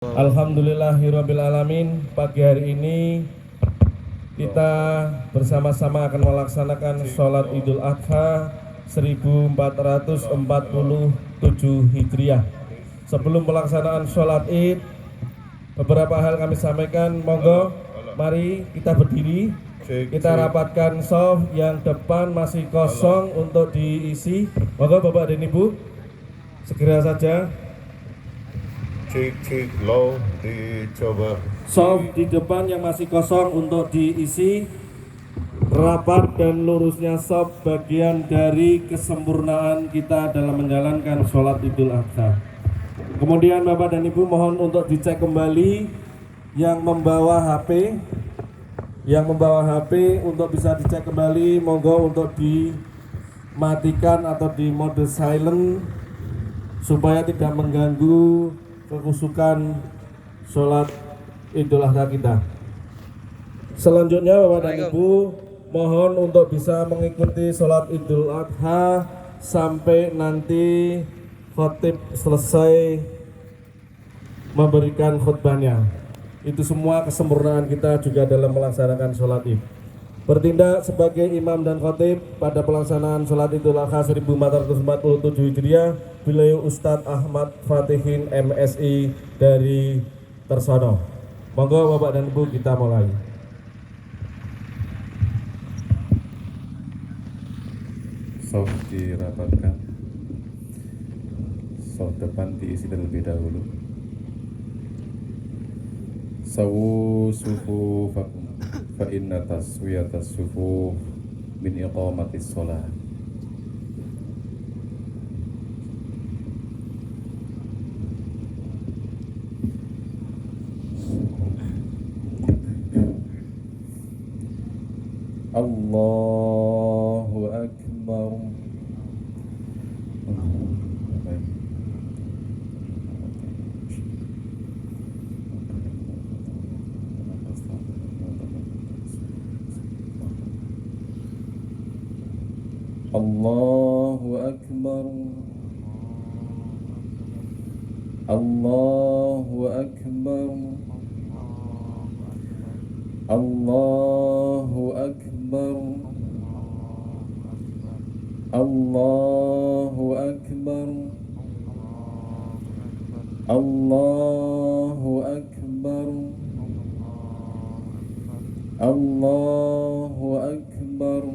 Alhamdulillahirabbil alamin. Pagi hari ini kita bersama-sama akan melaksanakan sholat Idul Adha 1447 Hijriah. Sebelum pelaksanaan sholat Id, beberapa hal kami sampaikan. Monggo, mari kita berdiri. Kita rapatkan shaf yang depan masih kosong untuk diisi. Monggo Bapak dan Ibu, segera saja. Cek low dicoba. Shaf di depan yang masih kosong untuk diisi. Rapat dan lurusnya shaf bagian dari kesempurnaan kita dalam menjalankan sholat Idul Adha. Kemudian Bapak dan Ibu mohon untuk dicek kembali yang membawa HP. Yang membawa HP untuk bisa dicek kembali, monggo untuk dimatikan atau di mode silent supaya tidak mengganggu kekusukan sholat Idul Adha kita. Selanjutnya Bapak dan Ibu mohon untuk bisa mengikuti sholat Idul Adha sampai nanti khotib selesai memberikan khutbahnya. Itu semua kesempurnaan kita juga dalam melaksanakan sholat Id. Bertindak sebagai imam dan khotib pada pelaksanaan sholat Idul Adha 1447 Hijriah, beliau Ustadz Ahmad Fatihin MSI dari Tersono. Monggo Bapak dan Ibu kita mulai. Shaf dirapatkan. Shaf depan diisi terlebih dahulu. Sawu sufufakum fa inna taswiyatas sufuf min iqamatis shalah. Allahu Akbar. Allahu Akbar. Allahu Akbar. Allahu Akbar. Allahu Akbar. Allahu Akbar. Allahu Akbar.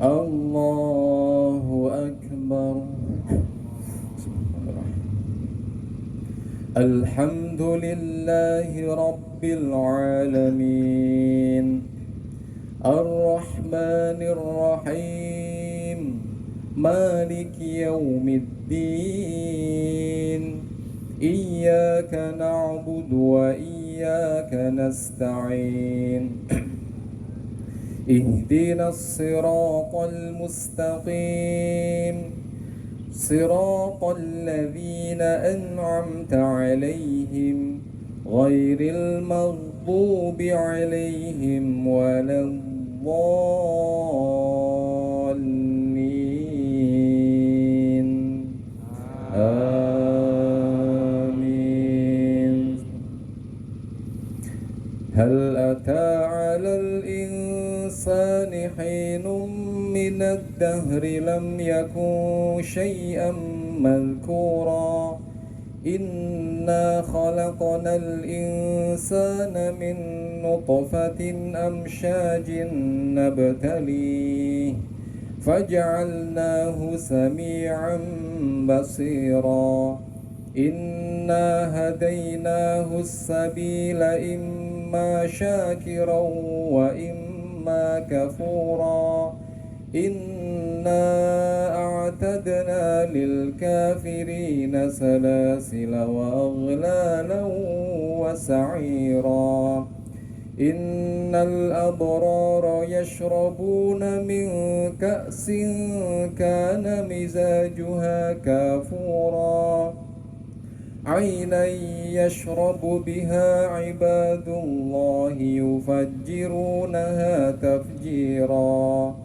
Allahu Akbar. Alhamdulillahi Rabbil Alamin. Ar-Rahmanir Rahim. Maliki Yawmiddin. Iyyaka na'budu wa iyyaka nasta'in. اهدنا الصراط المستقيم صراط الذين أنعمت عليهم غير المغضوب عليهم ولا الضالين آمين. هل أتى على الإنسان حين من الدهر لم يكن شيئا مذكورا إنا خلقنا الإنسان من نطفة أمشاج نبتليه فجعلناه سميعا بصيرا إنا هديناه السبيل إما شاكرا وإما كفورا إنا أعتدنا للكافرين سلاسل وأغلالا وسعيرا إن الأبرار يشربون من كأس كان مزاجها كافورا عينا يشرب بها عباد الله يفجرونها تفجيرا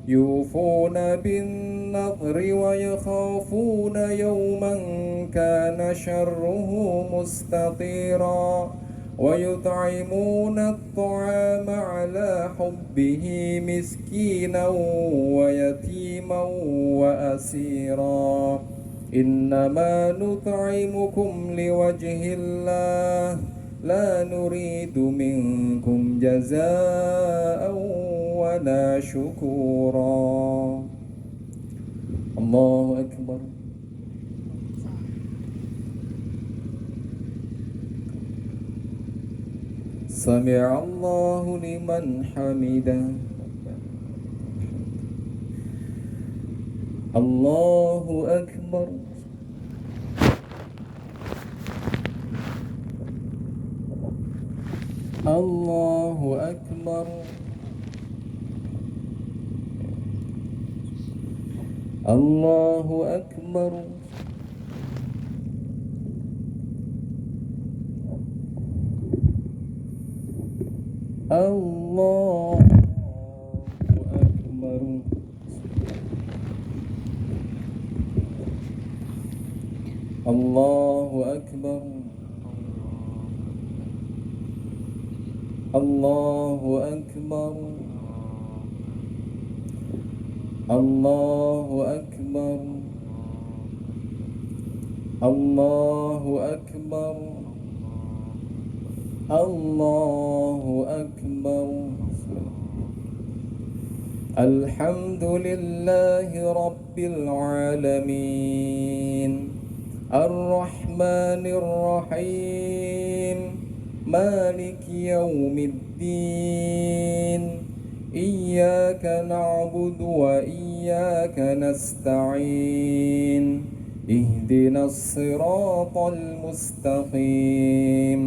يوفون بالنذر ويخافون يوما كان شره مستطيرا ويطعمون الطعام على حبه مسكينا ويتيما وأسيرا إنما نطعمكم لوجه الله لا نريد منكم جزاء ولا شكورا. الله أكبر. سمع الله لمن حمده. الله أكبر. الله أكبر. الله أكبر. الله أكبر. الله أكبر. الله أكبر. الله أكبر. الله أكبر. الله أكبر. الحمد لله رب العالمين الرحمن الرحيم مالك يوم الدين إياك نعبد وإياك نستعين اهدنا الصراط المستقيم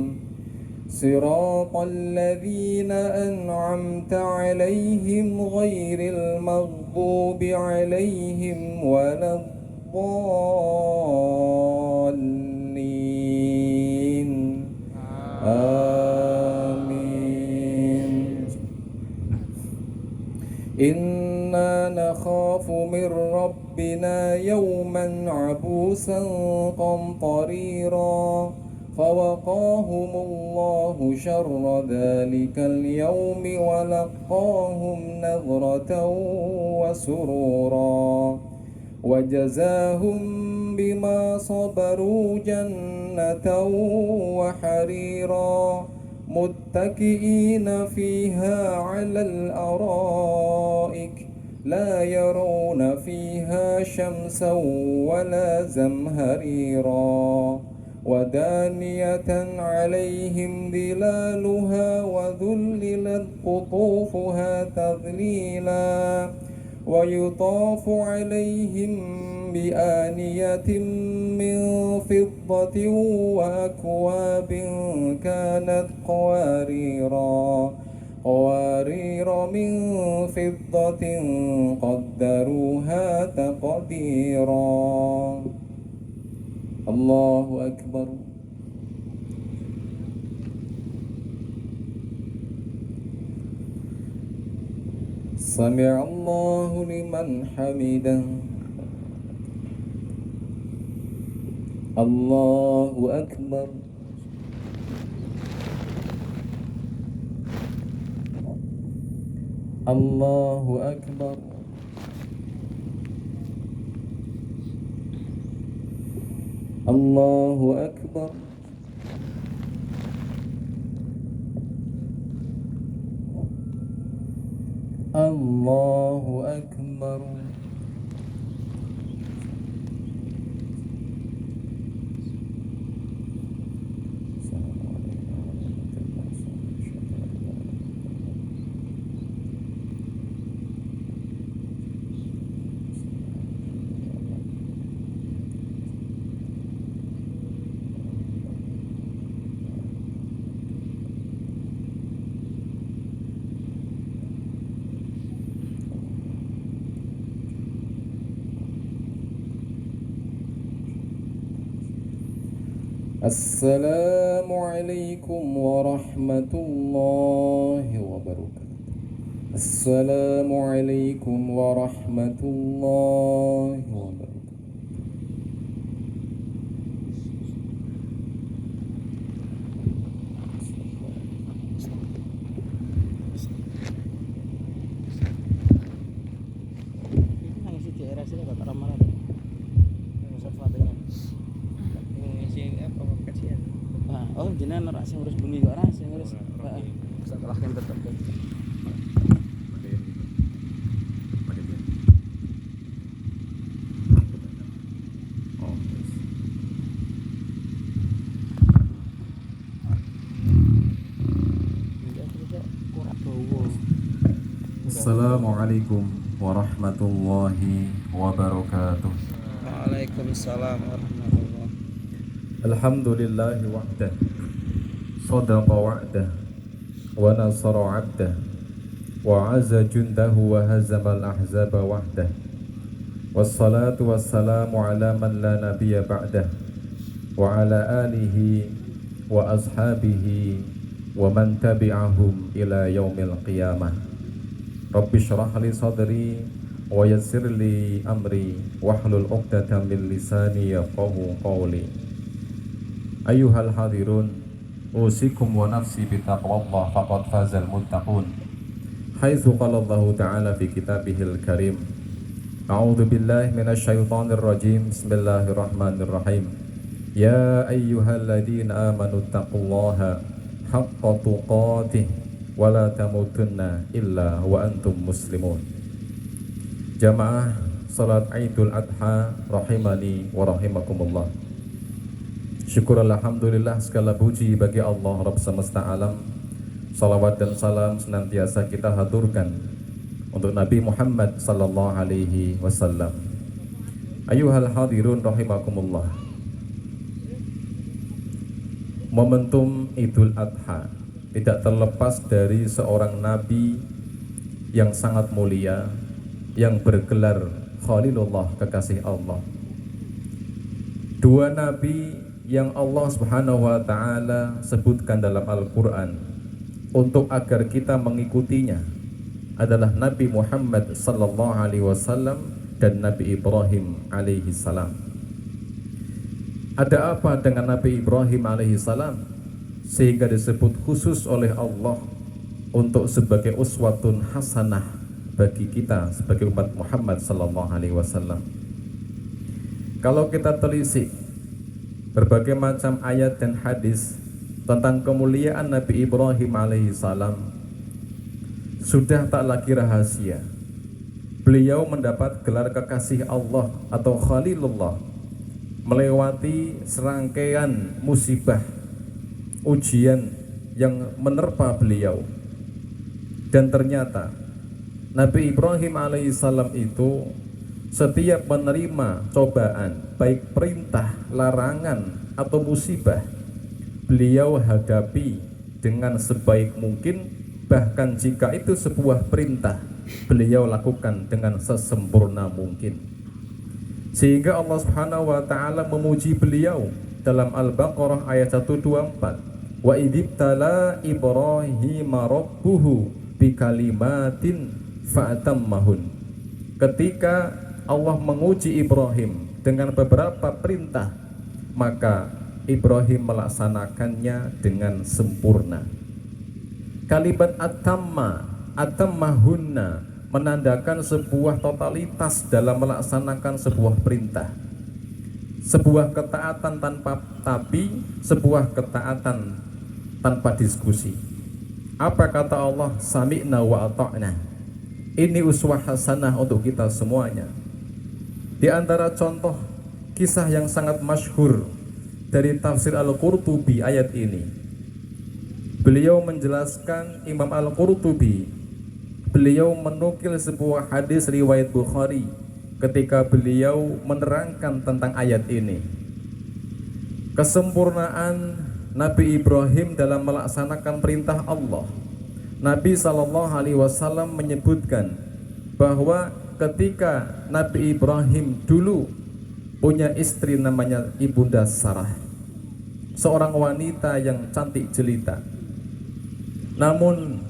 صراط الذين أنعمت عليهم غير المغضوب عليهم ولا الضالين آمين. إنا نخاف من ربنا يوما عبوسا قمطريرا فوقاهم الله شر ذلك اليوم ولقاهم نظرة وسرورا وجزاهم بما صبروا جنة وحريرا متكئين فيها على الأرائك لا يرون فيها شمسا ولا زمهريرا ودانية عليهم ظلالها وذللت قطوفها تذليلا ويطاف عليهم بآنية من فضة وأكواب كانت قوارير من فضة قدروها تقديرا. الله أكبر. سمع الله لمن حمده. الله أكبر. الله أكبر. الله أكبر. الله أكبر. السلام عليكم ورحمة الله وبركاته. السلام عليكم ورحمة الله وبركاته. Ngisi daerah sini kata ramalan. Pusat Fatihnya. Ngisi apa kajian? Oh jenengan ora sing ngurus bumi kok ora sing ngurus. Heeh. Setelah yang tetep. Assalamualaikum warahmatullahi wabarakatuh. Waalaikumsalam warahmatullahi. Alhamdulillahi wahdah, sadaqa wa'dah, wa nasara 'abdah, wa 'azza jundahu wa hazama al-ahzaba wahdah. Wassalatu wassalamu ala man la nabiyya ba'dah, wa ala alihi wa ashabihi wa man tabi'ahum ila yaumil qiyamah. Rabbi syrah li sadri wa yassir li amri wahlul 'uqdatam min lisani yafqahu qawli. Ayyuhal hadirun, usikum wa nafsi bitaqwallah faqad fazal muttaqun. Haitsu qala Allah ta'ala fi kitabihil karim. A'udzu billahi minasyaitonir rajim. Bismillahirrahmanirrahim. Ya ayyuhalladzina amanu taqullaha haqqa tuqatih wa la tamutunna illa wa antum muslimun. Jamaah salat Idul Adha rahimani wa rahimakumullah. Syukur alhamdulillah, segala puji bagi Allah Rabb semesta alam. Salawat dan salam senantiasa kita haturkan untuk Nabi Muhammad sallallahu alaihi wasallam. Ayuhal hadirun rahimakumullah. Momentum Idul Adha tidak terlepas dari seorang nabi yang sangat mulia, yang bergelar Khalilullah, kekasih Allah. Dua nabi yang Allah Subhanahu wa ta'ala sebutkan dalam Al-Quran untuk agar kita mengikutinya adalah Nabi Muhammad sallallahu alaihi wasallam dan Nabi Ibrahim alaihi salam. Ada apa dengan Nabi Ibrahim alaihi salam sehingga disebut khusus oleh Allah untuk sebagai uswatun hasanah bagi kita sebagai umat Muhammad sallallahu alaihi wasallam? Kalau kita telisik berbagai macam ayat dan hadis tentang kemuliaan Nabi Ibrahim alaihi salam, sudah tak lagi rahasia. Beliau mendapat gelar kekasih Allah atau Khalilullah melewati serangkaian musibah, ujian yang menerpa beliau. Dan ternyata Nabi Ibrahim alaihissalam itu setiap menerima cobaan, baik perintah, larangan, atau musibah, beliau hadapi dengan sebaik mungkin. Bahkan jika itu sebuah perintah, beliau lakukan dengan sesempurna mungkin. Sehingga Allah Subhanahu wa ta'ala memuji beliau dalam Al-Baqarah ayat 124. Wa idibtala Ibrahim rabbuhu bikalimatin fa'atammahun. Ketika Allah menguji Ibrahim dengan beberapa perintah, maka Ibrahim melaksanakannya dengan sempurna. Kalimat atammahunna menandakan sebuah totalitas dalam melaksanakan sebuah perintah, sebuah ketaatan tanpa tapi, sebuah ketaatan tanpa diskusi. Apa kata Allah? Sami'na wa ata'na. Ini uswah hasanah untuk kita semuanya. Di antara contoh kisah yang sangat masyhur dari tafsir Al-Qurtubi ayat ini, beliau menjelaskan, Imam Al-Qurtubi, beliau menukil sebuah hadis riwayat Bukhari ketika beliau menerangkan tentang ayat ini. Kesempurnaan Nabi Ibrahim dalam melaksanakan perintah Allah. Nabi SAW menyebutkan bahwa ketika Nabi Ibrahim dulu punya istri namanya Ibunda Sarah, seorang wanita yang cantik jelita. Namun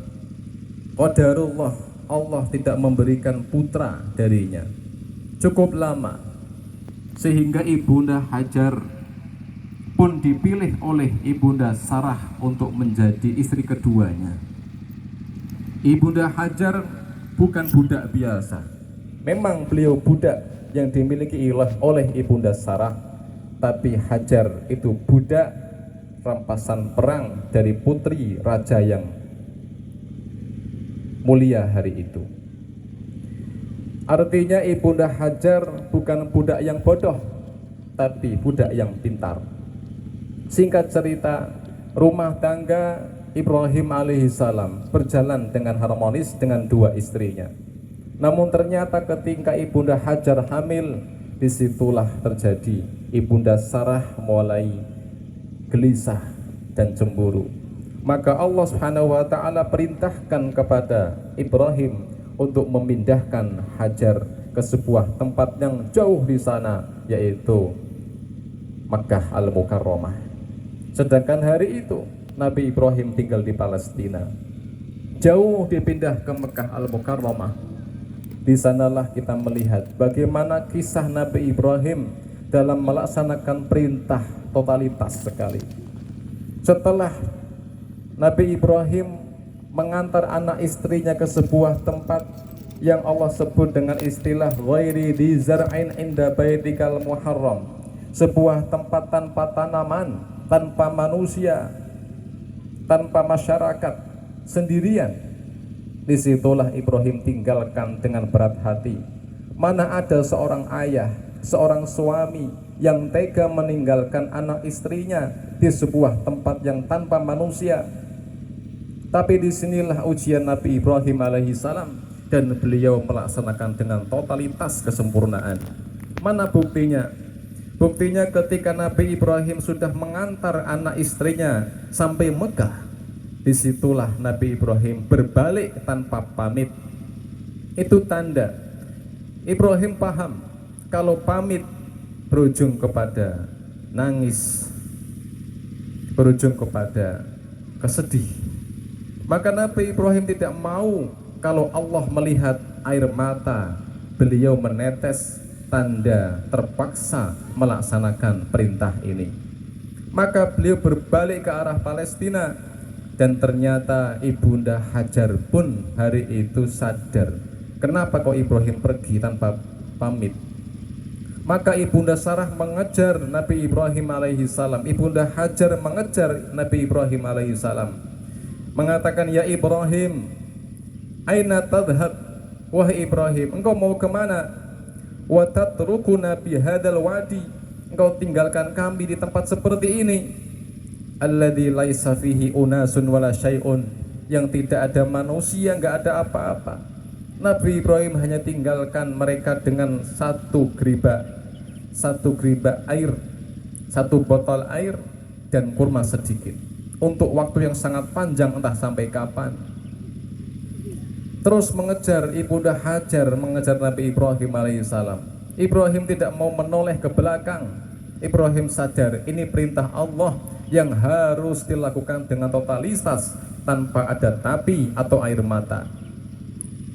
qadarullah, Allah tidak memberikan putra darinya. Cukup lama sehingga Ibunda Hajar pun dipilih oleh Ibunda Sarah untuk menjadi istri keduanya. Ibunda Hajar bukan budak biasa. Memang beliau budak yang dimiliki oleh Ibunda Sarah, tapi Hajar itu budak rampasan perang dari putri raja yang mulia hari itu. Artinya Ibunda Hajar bukan budak yang bodoh, tapi budak yang pintar. Singkat cerita, rumah tangga Ibrahim alaihissalam berjalan dengan harmonis dengan dua istrinya. Namun ternyata ketika Ibunda Hajar hamil, disitulah terjadi Ibunda Sarah mulai gelisah dan cemburu. Maka Allah Subhanahu wa taala perintahkan kepada Ibrahim untuk memindahkan Hajar ke sebuah tempat yang jauh di sana, yaitu Makkah Al-Mukarramah. Sedangkan hari itu Nabi Ibrahim tinggal di Palestina. Jauh dipindah ke Makkah Al-Mukarramah. Di sanalah kita melihat bagaimana kisah Nabi Ibrahim dalam melaksanakan perintah totalitas sekali. Setelah Nabi Ibrahim mengantar anak istrinya ke sebuah tempat yang Allah sebut dengan istilah ghairi di zar'in inda baitikal muharram, sebuah tempat tanpa tanaman, tanpa manusia, tanpa masyarakat, sendirian. Disitulah Ibrahim tinggalkan dengan berat hati. Mana ada seorang ayah, seorang suami yang tega meninggalkan anak istrinya di sebuah tempat yang tanpa manusia. Tapi disinilah ujian Nabi Ibrahim alaihissalam, dan beliau melaksanakan dengan totalitas kesempurnaan. Mana buktinya? Buktinya ketika Nabi Ibrahim sudah mengantar anak istrinya sampai Mekah, disitulah Nabi Ibrahim berbalik tanpa pamit. Itu tanda Ibrahim paham kalau pamit berujung kepada nangis, berujung kepada kesedih. Maka Nabi Ibrahim tidak mau kalau Allah melihat air mata beliau menetes, tanda terpaksa melaksanakan perintah ini. Maka beliau berbalik ke arah Palestina, dan ternyata Ibunda Hajar pun hari itu sadar, kenapa kok Ibrahim pergi tanpa pamit. Maka Ibunda Sarah mengejar Nabi Ibrahim alaihissalam, Ibunda Hajar mengejar Nabi Ibrahim alaihissalam, mengatakan, ya Ibrahim, aina tadhhab, wahai Ibrahim, engkau mau kemana? Wa tatrukuna bi hadzal wadi, engkau tinggalkan kami di tempat seperti ini, alladzi laisa fihi unasun wala syai'un, yang tidak ada manusia, enggak ada apa-apa. Nabi Ibrahim hanya tinggalkan mereka dengan satu geribak air, satu botol air, dan kurma sedikit, untuk waktu yang sangat panjang, entah sampai kapan. Terus mengejar Ibunda Hajar, mengejar Nabi Ibrahim alaihissalam. Ibrahim tidak mau menoleh ke belakang. Ibrahim sadar ini perintah Allah yang harus dilakukan dengan totalitas, tanpa ada tapi atau air mata.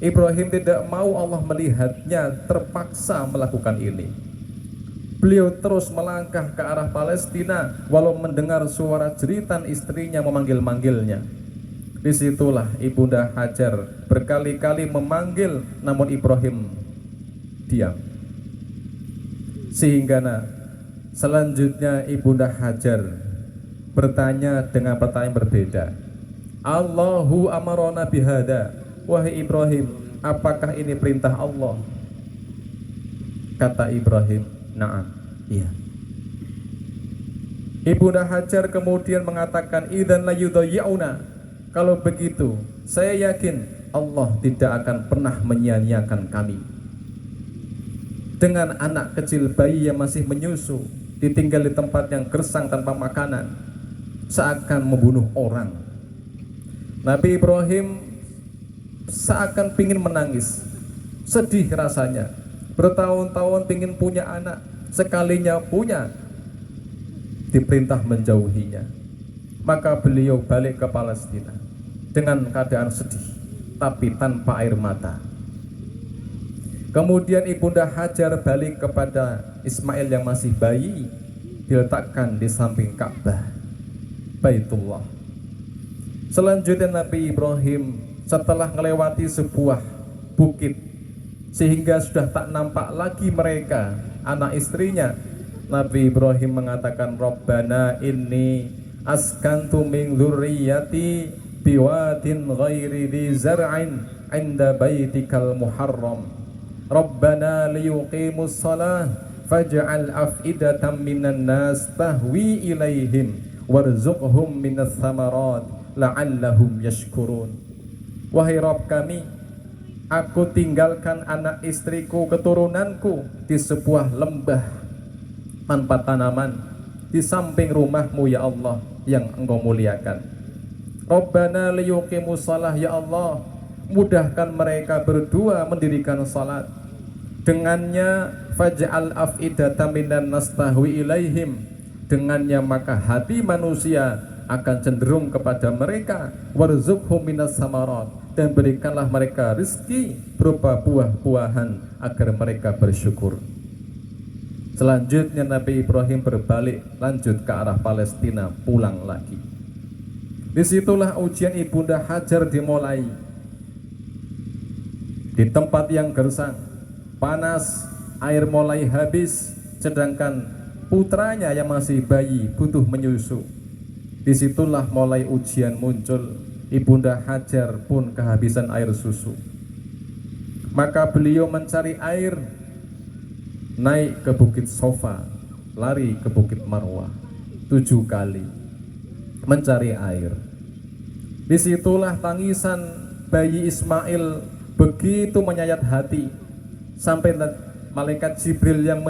Ibrahim tidak mau Allah melihatnya terpaksa melakukan ini. Beliau terus melangkah ke arah Palestina walau mendengar suara jeritan istrinya memanggil-manggilnya. Disitulah Ibunda Hajar berkali-kali memanggil, namun Ibrahim diam. Sehingga selanjutnya Ibunda Hajar bertanya dengan pertanyaan berbeda. Allahu amarona bihada, wahai Ibrahim, apakah ini perintah Allah? Kata Ibrahim, na'am, iya. Ibunda Hajar kemudian mengatakan, idzan la yudayyauna, kalau begitu saya yakin Allah tidak akan pernah menyia-nyiakan kami. Dengan anak kecil bayi yang masih menyusu, ditinggal di tempat yang gersang tanpa makanan, seakan membunuh orang. Nabi Ibrahim seakan pingin menangis, sedih rasanya. Bertahun-tahun pingin punya anak, sekalinya punya diperintah menjauhinya. Maka beliau balik ke Palestina dengan keadaan sedih. tapi tanpa air mata. Kemudian Ibunda Hajar balik kepada Ismail yang masih bayi, diletakkan di samping Ka'bah, Baitullah. Selanjutnya Nabi Ibrahim setelah melewati sebuah bukit sehingga sudah tak nampak lagi mereka, anak istrinya, Nabi Ibrahim mengatakan, Rabbana inni askantu min dzurriyyati biwadin ghairi dzi zar'in 'inda baitikal muharram. Rabbana liyuqimus shalah faj'al af'idatan minan nas tahwi ilaihim warzuqhum minas thamarat la'allahum yashkurun. Wahai Rabb kami, aku tinggalkan anak istriku, keturunanku di sebuah lembah tanpa tanaman di samping rumahmu ya Allah yang engkau muliakan. Rabbana liyuqimus shalah, ya Allah mudahkan mereka berdua mendirikan salat. Dengannya faj'al af'idatan minan nas tahwi ilaihim, dengannya maka hati manusia akan cenderung kepada mereka, warzuqhum minas samarat, dan berikanlah mereka rezeki berupa buah-buahan agar mereka bersyukur. Selanjutnya Nabi Ibrahim berbalik lanjut ke arah Palestina, pulang lagi. Disitulah ujian Ibunda Hajar dimulai. Di tempat yang gersang, panas, air mulai habis, sedangkan putranya yang masih bayi butuh menyusu. Disitulah mulai ujian muncul. Ibunda Hajar pun kehabisan air susu. Maka beliau mencari air, naik ke Bukit Sofa, lari ke Bukit Marwah 7 kali mencari air. Disitulah tangisan bayi Ismail begitu menyayat hati, sampai malaikat Jibril yang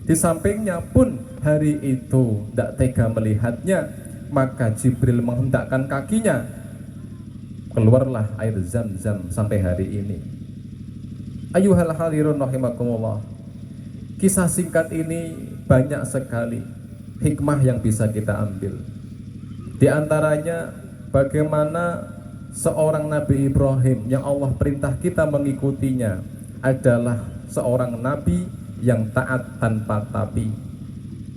di sampingnya pun hari itu tidak tega melihatnya. Maka Jibril menghendakkan kakinya, keluarlah air Zam-Zam sampai hari ini. Ayuhal hadirun rahimakumullah. Kisah singkat ini banyak sekali hikmah yang bisa kita ambil. Di antaranya bagaimana seorang Nabi Ibrahim yang Allah perintah kita mengikutinya adalah seorang nabi yang taat tanpa tapi,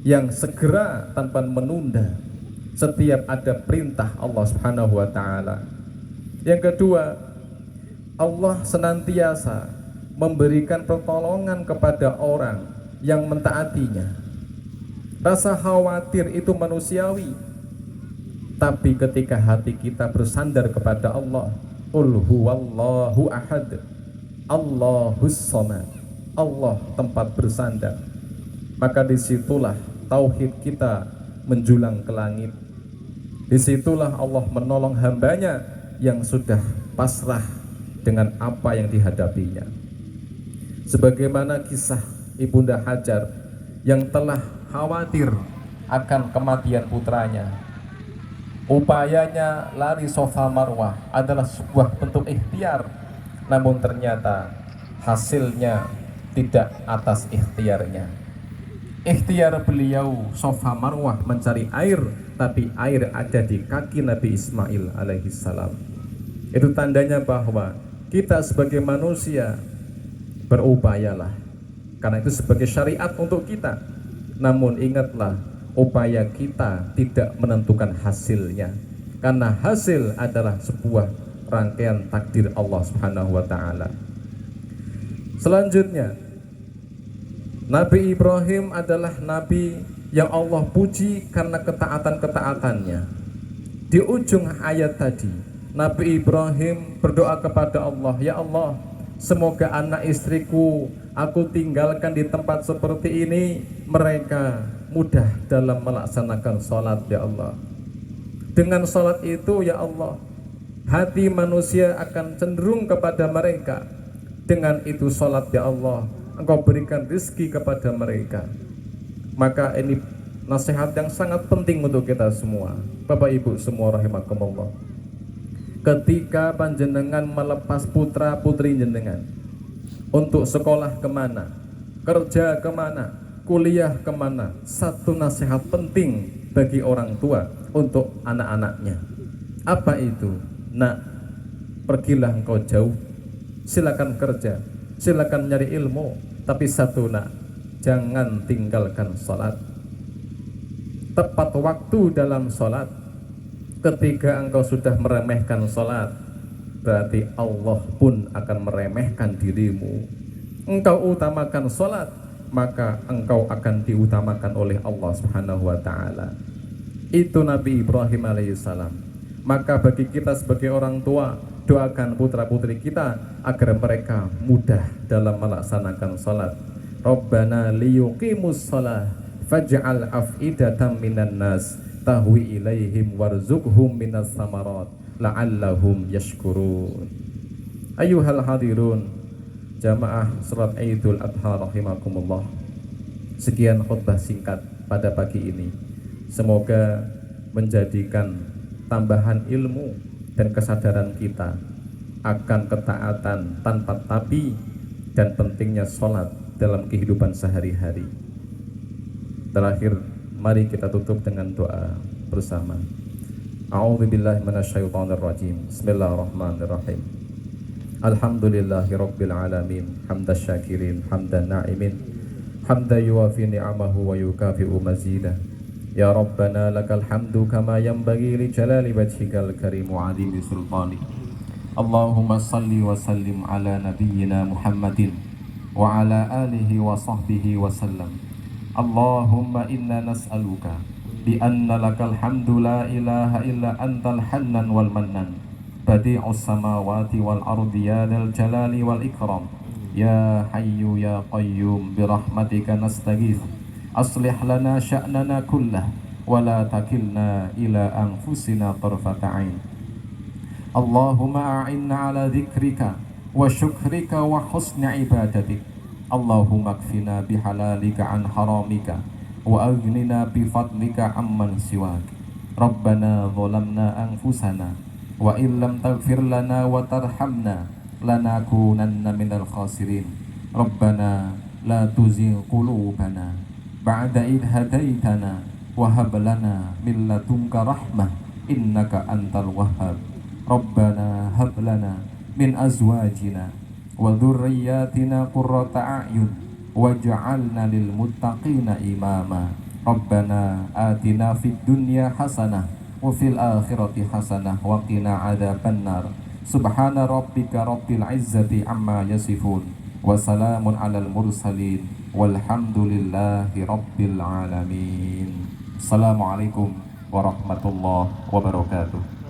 yang segera tanpa menunda setiap ada perintah Allah Subhanahu wa taala. Yang kedua, Allah senantiasa memberikan pertolongan kepada orang yang mentaatinya. Rasa khawatir itu manusiawi, tapi ketika hati kita bersandar kepada Allah, qul huwallahu ahad, Allahus samad, Allah tempat bersandar, maka disitulah tauhid kita menjulang ke langit. Disitulah Allah menolong hambanya yang sudah pasrah dengan apa yang dihadapinya. Sebagaimana kisah Ibunda Hajar yang telah khawatir akan kematian putranya, upayanya lari Safa Marwah adalah sebuah bentuk ikhtiar, namun ternyata hasilnya tidak atas ikhtiarnya. Ikhtiar beliau Safa Marwah mencari air, tapi air ada di kaki Nabi Ismail alaihissalam. Itu tandanya bahwa kita sebagai manusia berupayalah, karena itu sebagai syariat untuk kita. Namun ingatlah, upaya kita tidak menentukan hasilnya, karena hasil adalah sebuah rangkaian takdir Allah Subhanahu wa taala. Selanjutnya, Nabi Ibrahim adalah nabi yang Allah puji karena ketaatan-ketaatannya. Di ujung ayat tadi, Nabi Ibrahim berdoa kepada Allah, ya Allah, semoga anak istriku aku tinggalkan di tempat seperti ini, mereka mudah dalam melaksanakan sholat ya Allah. Dengan sholat itu ya Allah, hati manusia akan cenderung kepada mereka. Dengan itu sholat ya Allah, Engkau berikan rezeki kepada mereka. Maka ini nasihat yang sangat penting untuk kita semua, Bapak Ibu semua rahimakumullah. Ketika panjenengan melepas putra putri jenengan untuk sekolah kemana, kerja kemana, kuliah kemana, satu nasihat penting bagi orang tua untuk anak-anaknya. Apa itu? Nak, pergilah engkau jauh, silakan kerja, silakan nyari ilmu, tapi satu nak, jangan tinggalkan sholat. Tepat waktu dalam sholat. Ketika engkau sudah meremehkan sholat, berarti Allah pun akan meremehkan dirimu. Engkau utamakan sholat, maka engkau akan diutamakan oleh Allah Subhanahu wa ta'ala. Itu Nabi Ibrahim alaihissalam. Maka bagi kita sebagai orang tua, doakan putra putri kita agar mereka mudah dalam melaksanakan sholat. Rabbana liyuqimus sholah faj'al af'idatan minan nas tahwi ilaihim warzuqhum minas samarat la'allahum yashkurun. Ayuhal hadirun, jamaah salat Idul Adha rahimakumullah. Sekian khutbah singkat pada pagi ini. Semoga menjadikan tambahan ilmu dan kesadaran kita akan ketaatan tanpa tapi dan pentingnya sholat dalam kehidupan sehari-hari. Terakhir, mari kita tutup dengan doa bersama. A'udzubillahi minasyaitonirrajim. Bismillahirrahmanirrahim. Alhamdulillahirabbil alamin, hamdasy syakirin, hamdan na'imin, hamdan yuwafi ni'amahu wa yukafi'u mazidah. Ya Rabbana lakal hamdu kama yanbaghi li jalali wajhikal karim wa 'azimi sultani. Allahumma salli wa sallim ala nabiyyina Muhammadin wa ala alihi wa sahbihi wa sallam. Allahumma inna nas'aluka bi anna lakal hamdu la ilaha illa antal hannan wal mannan badi'us samawati wal ardi ya dzal jalali wal ikram ya hayyu ya qayyum bi rahmatika nastaghith aslih lana sya'nana kullah wa la takilna ila anfusina tarfata ain. Allahumma a'inna ala dzikrika wa syukrika wa husni ibadatik. Allahumma kfina bihalalika an haramika wa aghnina bifadlika amman siwak. Rabbana zalamna anfusana wa illam taghfir lana wa tarhamna lanakunanna minal khasirin. Rabbana la tuzigh qulubana ba'da idh hadaitana wa hab lana min ladunka rahmah innaka antal wahhab. Rabbana hab lana min azwajina wa dhurriyyatina qurrata a'yun waj'alna lil muttaqina imama. Rabbana atina fid dunya hasanah wa fil akhirati hasanah wa qina adzabannar. Subhana rabbika rabbil izzati amma yasifun wa salamun alal mursalin walhamdulillahi rabbil alamin. Assalamualaikum warahmatullahi wabarakatuh.